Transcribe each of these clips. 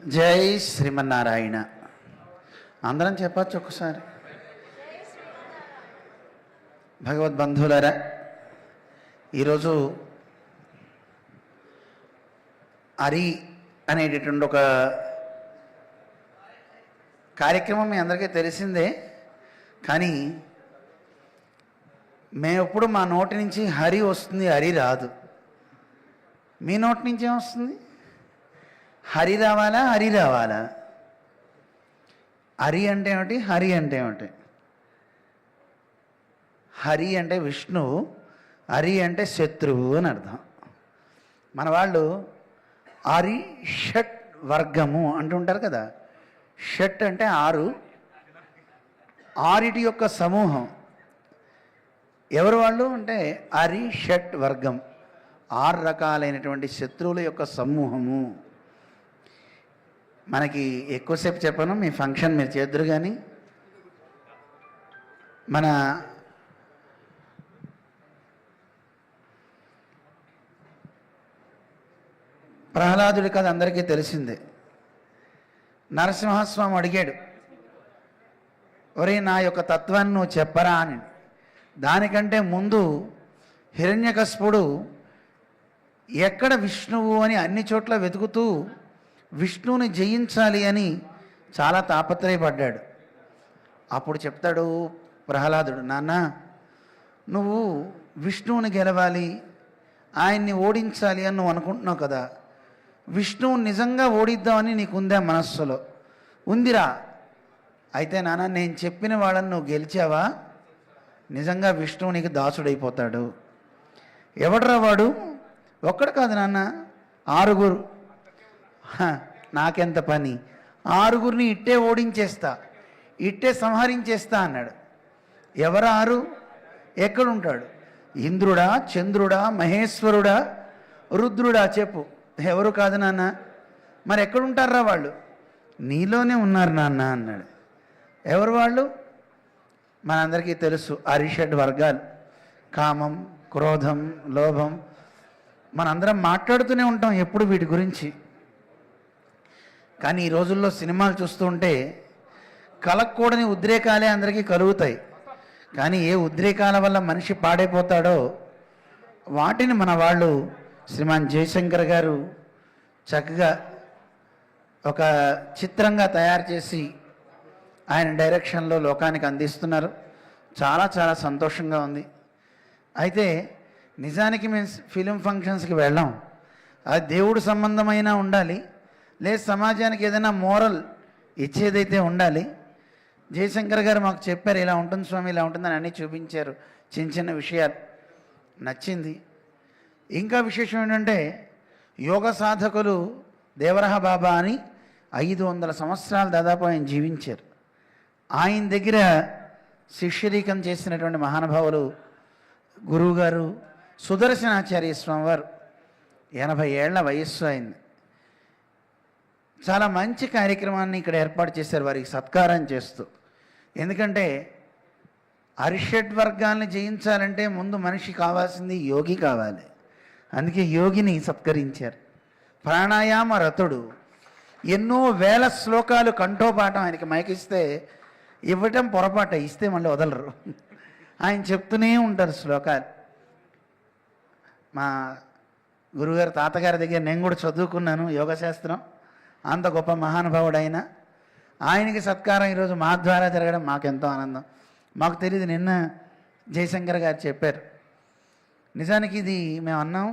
జై శ్రీమన్నారాయణ. అందరం చెప్పచ్చు ఒకసారి. భగవద్బంధువులారా, ఈరోజు అరి అనేటటువంటి ఒక కార్యక్రమం మీ అందరికీ తెలిసిందే. కానీ మేమెప్పుడు మా నోటి నుంచి హరి వస్తుంది, హరి రాదు. మీ నోటి నుంచి ఏమొస్తుంది? హరి రావాలా, హరి రావాలా? హరి అంటే ఏమిటి, హరి అంటే ఏమిటి? హరి అంటే విష్ణువు, హరి అంటే శత్రువు అని అర్థం. మన వాళ్ళు హరి షట్ వర్గము అంటుంటారు కదా. షట్ అంటే ఆరు, ఆరిటి యొక్క సమూహం. ఎవరు వాళ్ళు అంటే హరి షట్ వర్గం, 6 రకాలైనటువంటి శత్రువుల యొక్క సమూహము. మనకి ఎక్కువసేపు చెప్పను, మీ ఫంక్షన్ మీరు చేద్దరు. కానీ మన ప్రహ్లాదుడి కథ అందరికీ తెలిసిందే. నరసింహస్వామి అడిగాడు, ఒరే నా యొక్క తత్వాన్ని నువ్వు చెప్పరా అని. దానికంటే ముందు హిరణ్యకశిపుడు ఎక్కడ విష్ణువు అని అన్ని చోట్ల వెతుకుతూ విష్ణువుని జయించాలి అని చాలా తాపత్రయపడ్డాడు. అప్పుడు చెప్తాడు ప్రహ్లాదుడు, నాన్న నువ్వు విష్ణువుని గెలవాలి, ఆయన్ని ఓడించాలి అని నువ్వు అనుకుంటున్నావు కదా. విష్ణువుని నిజంగా ఓడిద్దామని నీకుందా మనస్సులో? ఉందిరా. అయితే నాన్న నేను చెప్పిన వాళ్ళని నువ్వు గెలిచావా, నిజంగా విష్ణువు నీకు దాసుడైపోతాడు. ఎవడరా వాడు? ఒక్కడు కాదు నాన్న, 6. నాకెంత పని, 6 ఇట్టే ఓడించేస్తా, ఇట్టే సంహరించేస్తా అన్నాడు. ఎవరు 6? ఎక్కడుంటాడు? ఇంద్రుడా, చంద్రుడా, మహేశ్వరుడా, రుద్రుడా? చెప్పు. ఎవరు కాదు నాన్న. మరి ఎక్కడుంటారా వాళ్ళు? నీలోనే ఉన్నారు నాన్న అన్నాడు. ఎవరు వాళ్ళు? మనందరికీ తెలుసు, అరిషడ్ వర్గాలు. కామం, క్రోధం, లోభం. మనందరం మాట్లాడుతూనే ఉంటాం ఎప్పుడు వీటి గురించి. కానీ ఈ రోజుల్లో సినిమాలు చూస్తుంటే కలగకూడని ఉద్రేకాలే అందరికీ కలుగుతాయి. కానీ ఏ ఉద్రేకాల వల్ల మనిషి పాడైపోతాడో వాటిని మన వాళ్ళు శ్రీమాన్ జయశంకర్ గారు చక్కగా ఒక చిత్రంగా తయారు చేసి ఆయన డైరెక్షన్లో లోకానికి అందిస్తున్నారు. చాలా చాలా సంతోషంగా ఉంది. అయితే నిజానికి మేము ఫిలిం ఫంక్షన్స్కి వెళ్ళాం. అది దేవుడు సంబంధమైన ఉండాలి, లేదు సమాజానికి ఏదైనా మోరల్ ఇచ్చేదైతే ఉండాలి. జయశంకర్ గారు మాకు చెప్పారు, ఇలా ఉంటుంది స్వామి, ఇలా ఉంటుందని అన్నీ చూపించారు. చిన్న చిన్న విషయాలు నచ్చింది. ఇంకా విశేషం ఏంటంటే యోగ సాధకులు దేవరహ బాబా అని 500 సంవత్సరాలు దాదాపు ఆయన జీవించారు. ఆయన దగ్గర శిష్యరీకం చేసినటువంటి మహానుభావులు గురువుగారు సుదర్శనాచార్య స్వామి వారు. 80 ఏళ్ల వయస్సు అయింది. చాలా మంచి కార్యక్రమాన్ని ఇక్కడ ఏర్పాటు చేశారు వారికి సత్కారం చేస్తూ. ఎందుకంటే అరిషడ్ వర్గాల్ని జయించాలంటే ముందు మనిషి కావాల్సింది యోగి కావాలి. అందుకే యోగిని సత్కరించారు. ప్రాణాయామ రతుడు. ఎన్నో వేల శ్లోకాలు కంఠోపాఠం. ఆయనకి మైకిస్తే ఇవ్వటం పొరపాటు, ఇస్తే మళ్ళీ వదలరు. ఆయన చెప్తూనే ఉంటారు శ్లోకాలు. మా గురుగారు తాతగారి దగ్గర నేను కూడా చదువుకున్నాను యోగశాస్త్రం. అంత గొప్ప మహానుభావుడు ఆయన. ఆయనకి సత్కారం ఈరోజు మా ద్వారా జరగడం మాకెంతో ఆనందం. మాకు తెలియదు, నిన్న జయశంకర్ గారు చెప్పారు. నిజానికి ఇది మేము అన్నాం,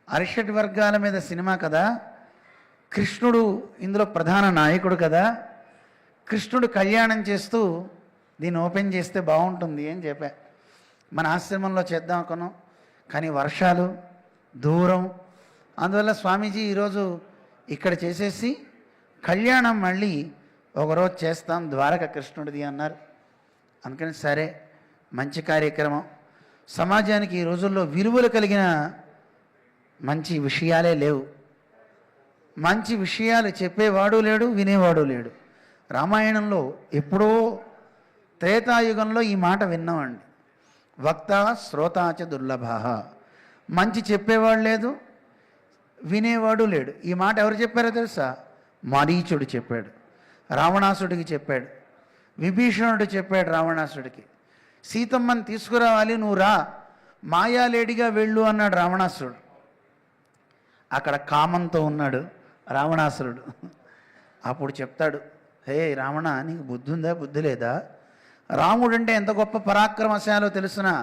అరిషడ్ వర్గాల మీద సినిమా కదా, కృష్ణుడు ఇందులో ప్రధాన నాయకుడు కదా, కృష్ణుడు కళ్యాణం చేస్తూ దీన్ని ఓపెన్ చేస్తే బాగుంటుంది అని చెప్పా. మన ఆశ్రమంలో చేద్దాం అనుకున్నాం, కానీ వర్షాలు, దూరం, అందువల్ల స్వామీజీ ఈరోజు ఇక్కడ చేసేసి కళ్యాణం మళ్ళీ ఒకరోజు చేస్తాం ద్వారక కృష్ణుడిది అన్నారు. అందుకని సరే, మంచి కార్యక్రమం. సమాజానికి ఈ రోజుల్లో విలువలు కలిగిన మంచి విషయాలే లేవు. మంచి విషయాలు చెప్పేవాడు లేడు, వినేవాడు లేడు. రామాయణంలో ఎప్పుడో త్రేతాయుగంలో ఈ మాట విన్నామండి, వక్త శ్రోతాచ దుర్లభ. మంచి చెప్పేవాడు లేదు, వినేవాడు లేడు. ఈ మాట ఎవరు చెప్పారో తెలుసా? మారీచుడు చెప్పాడు, రావణాసుడికి చెప్పాడు, విభీషణుడు చెప్పాడు రావణాసుడికి, సీతమ్మని తీసుకురావాలి, నువ్వు రా, మాయాలేడిగా వెళ్ళు అన్నాడు రావణాసురుడు. అక్కడ కామంతో ఉన్నాడు రావణాసురుడు. అప్పుడు చెప్తాడు, హే రావణ, నీకు బుద్ధి ఉందా, బుద్ధి లేదా? రాముడు అంటే ఎంత గొప్ప పరాక్రమశాలో తెలుసునా?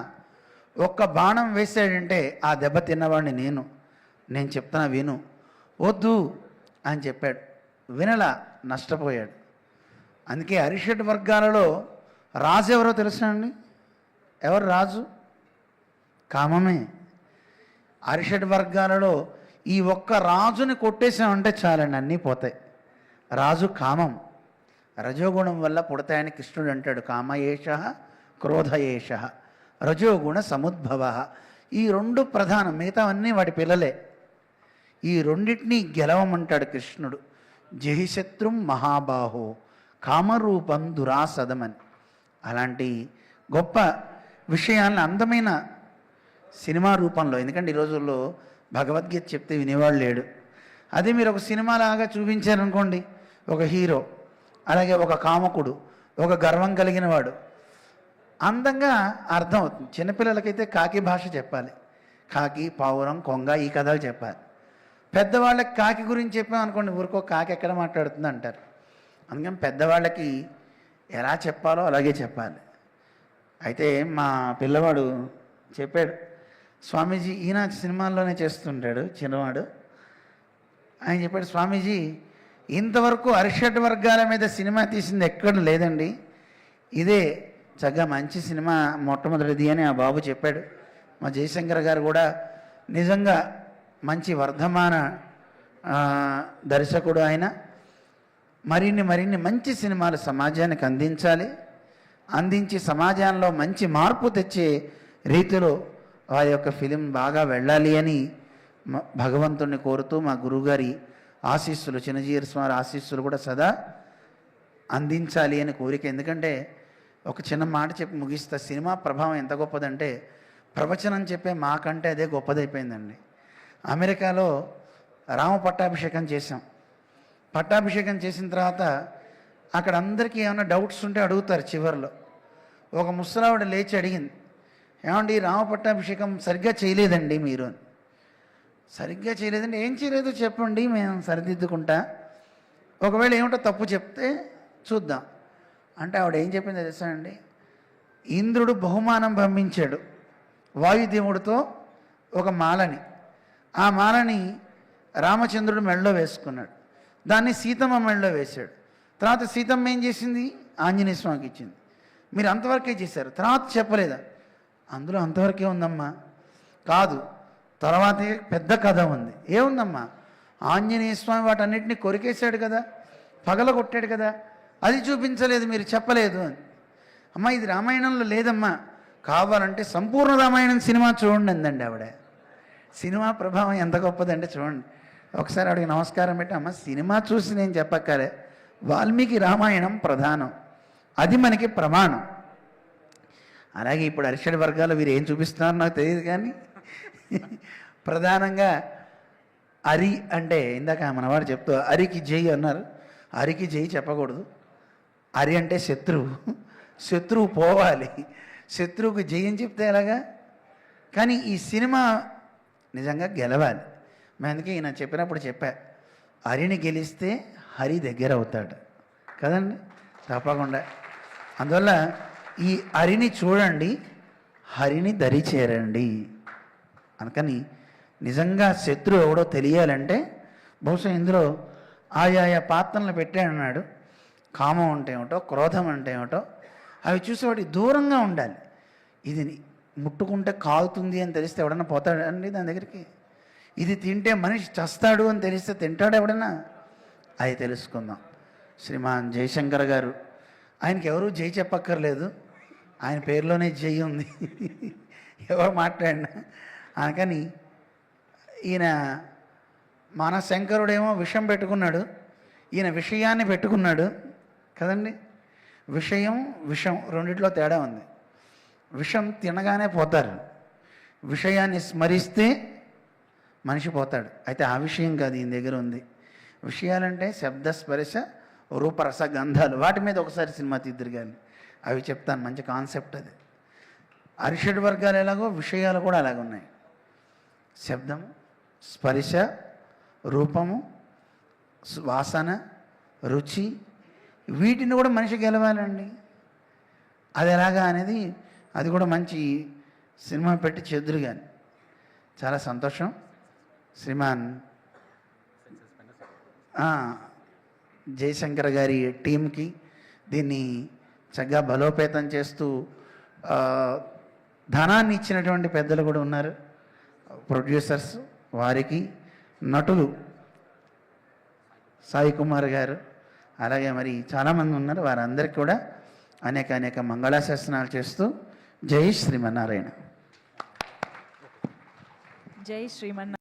ఒక్క బాణం వేసాడంటే ఆ దెబ్బ తిన్నవాడిని నేను చెప్తున్నా విను. వద్దు అని చెప్పాడు, వినలా, నష్టపోయాడు. అందుకే అరిషడ్ వర్గాలలో రాజు ఎవరో తెలుసా అండి? ఎవరు రాజు? కామమే. అరిషడ్ వర్గాలలో ఈ ఒక్క రాజుని కొట్టేసామంటే చాలండి, అన్నీ పోతాయి. రాజు కామం, రజోగుణం వల్ల పుడతాయని కృష్ణుడు అంటాడు. కామయేష క్రోధయేష రజోగుణ సముద్భవ. ఈ రెండు ప్రధానం, మిగతావన్నీ వాటి పిల్లలే. ఈ రెండింటినీ గెలవమంటాడు కృష్ణుడు. జహిశత్రుం మహాబాహో కామరూపం దురాసదమని. అలాంటి గొప్ప విషయాలను అందమైన సినిమా రూపంలో, ఎందుకంటే ఈ రోజుల్లో భగవద్గీత చెప్తే వినేవాడు లేడు. అదే మీరు ఒక సినిమాలాగా చూపించారనుకోండి, ఒక హీరో, అలాగే ఒక కామకుడు, ఒక గర్వం కలిగిన వాడు, అందంగా అర్థం అవుతుంది. చిన్నపిల్లలకైతే కాకి భాష చెప్పాలి, కాకి, పావురం, కొంగ, ఈ కథలు చెప్పాలి. పెద్దవాళ్ళకి కాకి గురించి చెప్పామనుకోండి, ఊరికో కాకి ఎక్కడ మాట్లాడుతుంది అంటారు. అందుకని పెద్దవాళ్ళకి ఎలా చెప్పాలో అలాగే చెప్పాలి. అయితే మా పిల్లవాడు చెప్పాడు, స్వామీజీ, ఈయన సినిమాల్లోనే చేస్తుంటాడు చిన్నవాడు. ఆయన చెప్పాడు, స్వామీజీ, ఇంతవరకు అరిషడ్ వర్గాల మీద సినిమా తీసింది ఎక్కడ లేదండి, ఇదే చక్కగా మంచి సినిమా మొట్టమొదటిది అని ఆ బాబు చెప్పాడు. మా జయశంకర్ గారు కూడా నిజంగా మంచి వర్ధమాన దర్శకుడు ఆయన. మరిన్ని మంచి సినిమాలు సమాజానికి అందించి సమాజంలో మంచి మార్పు తెచ్చే రీతిలో వారి యొక్క ఫిలిం బాగా వెళ్ళాలి అని భగవంతుణ్ణి కోరుతూ, మా గురువుగారి ఆశీస్సులు, చిన్నజీయర్ స్వామి ఆశీస్సులు కూడా సదా అందించాలి అని కోరిక. ఎందుకంటే ఒక చిన్న మాట చెప్పి ముగిస్తా. సినిమా ప్రభావం ఎంత గొప్పదంటే, ప్రవచనం చెప్పే మాకంటే అదే గొప్పదైపోయిందండి. అమెరికాలో రామ పట్టాభిషేకం చేశాం. పట్టాభిషేకం చేసిన తర్వాత అక్కడ అందరికీ ఏమైనా డౌట్స్ ఉంటే అడుగుతారు. చివరిలో ఒక ముసలావిడ లేచి అడిగింది, ఏమండి రామ పట్టాభిషేకం సరిగ్గా చేయలేదండి మీరు అని. సరిగ్గా చేయలేదండి, ఏం చేయలేదో చెప్పండి, మేము సరిదిద్దుకుంటా, ఒకవేళ ఏమిటో తప్పు చెప్తే చూద్దాం అంటే ఆవిడ ఏం చెప్పిందో తెలుసా అండి? ఇంద్రుడు బహుమానం పంపించాడు వాయుదేవుడితో ఒక మాలని. ఆ మాలని రామచంద్రుడు మెడలో వేసుకున్నాడు, దాన్ని సీతమ్మ మెడలో వేశాడు. తర్వాత సీతమ్మ ఏం చేసింది? ఆంజనేయ స్వామికి ఇచ్చింది. మీరు అంతవరకే చేశారు, తర్వాత చెప్పలేదా? అందులో అంతవరకే ఉందమ్మా. కాదు, తర్వాతే పెద్ద కథ ఉంది. ఏముందమ్మా? ఆంజనేయ స్వామి వాటన్నిటిని కొరికేశాడు కదా, పగలగొట్టాడు కదా, అది చూపించలేదు, మీరు చెప్పలేదు అని. అమ్మ, ఇది రామాయణంలో లేదమ్మా, కావాలంటే సంపూర్ణ రామాయణం సినిమా చూడండి అందండి ఆవిడ. సినిమా ప్రభావం ఎంత గొప్పదంటే చూడండి. ఒకసారి ఆవిడకి నమస్కారం పెట్టి, అమ్మ సినిమా చూసి నేను చెప్పక్కలే, వాల్మీకి రామాయణం ప్రధానం, అది మనకి ప్రమాణం. అలాగే ఇప్పుడు అరిషడ్ వర్గాలు వీరు ఏం చూపిస్తున్నారో నాకు తెలియదు, కానీ ప్రధానంగా అరి అంటే ఇందాక మనవాడు చెప్తూ అరికి జై అన్నారు. అరికి జై చెప్పకూడదు. అరి అంటే శత్రువు పోవాలి, శత్రువుకు జై అని చెప్తే ఎలాగా? కానీ ఈ సినిమా నిజంగా గెలవాలి. మేము అందుకే ఈయన చెప్పినప్పుడు చెప్పా, హరిని గెలిస్తే హరి దగ్గర అవుతాడు కదండి, తప్పకుండా. అందువల్ల ఈ హరిని చూడండి, హరిని దరి చేరండి. అందుకని నిజంగా శత్రువు ఎవడో తెలియాలంటే బహుశా ఇందులో ఆయా పాత్రలను పెట్టాడన్నాడు. కామం అంటే ఏమిటో, క్రోధం అంటే ఏమిటో అవి చూసి వాటి దూరంగా ఉండాలి. ఇది ముట్టుకుంటే కాలుతుంది అని తెలిస్తే ఎవడన్నా పోతాడండి దాని దగ్గరికి? ఇది తింటే మనిషి చస్తాడు అని తెలిస్తే తింటాడు ఎవడన్నా? అది తెలుసుకుందాం. శ్రీమాన్ జయశంకర్ గారు, ఆయనకి ఎవరు జై చెప్పక్కర్లేదు, ఆయన పేరులోనే జై ఉంది, ఎవరు మాట్లాడినా. అందుకని ఈయన మన శంకరుడేమో విషం పెట్టుకున్నాడు, ఈయన విషయాన్ని పెట్టుకున్నాడు కదండి. విషం రెండిట్లో తేడా ఉంది. విషం తినగానే పోతారు, విషయాన్ని స్మరిస్తే మనిషి పోతాడు. అయితే ఆ విషయం కాదు ఈయన దగ్గర ఉంది. విషయాలంటే శబ్ద స్పర్శ రూపరస గంధాలు, వాటి మీద ఒకసారి సినిమా తీద్దరు కానీ అవి చెప్తాను. మంచి కాన్సెప్ట్ అది. అరిషడ్ వర్గాలు ఎలాగో విషయాలు కూడా అలాగ ఉన్నాయి. శబ్దము, స్పర్శ, రూపము, వాసన, రుచి, వీటిని కూడా మనిషి గెలవాలండి. అది ఎలాగా అనేది అది కూడా మంచి సినిమా పెట్టి చెదురు కానీ. చాలా సంతోషం. శ్రీమాన్ జయశంకర్ గారి టీంకి దీన్ని చక్కగా బలోపేతం చేస్తూ ధనాన్ని ఇచ్చినటువంటి పెద్దలు కూడా ఉన్నారు, ప్రొడ్యూసర్స్, వారికి నటులు సాయి కుమార్ గారు, అలాగే మరి చాలామంది ఉన్నారు. వారందరికీ కూడా అనేక అనేక మంగళాశాసనాలు చేస్తూ జై శ్రీమన్నారాయణ. జై శ్రీమన్నారాయణ.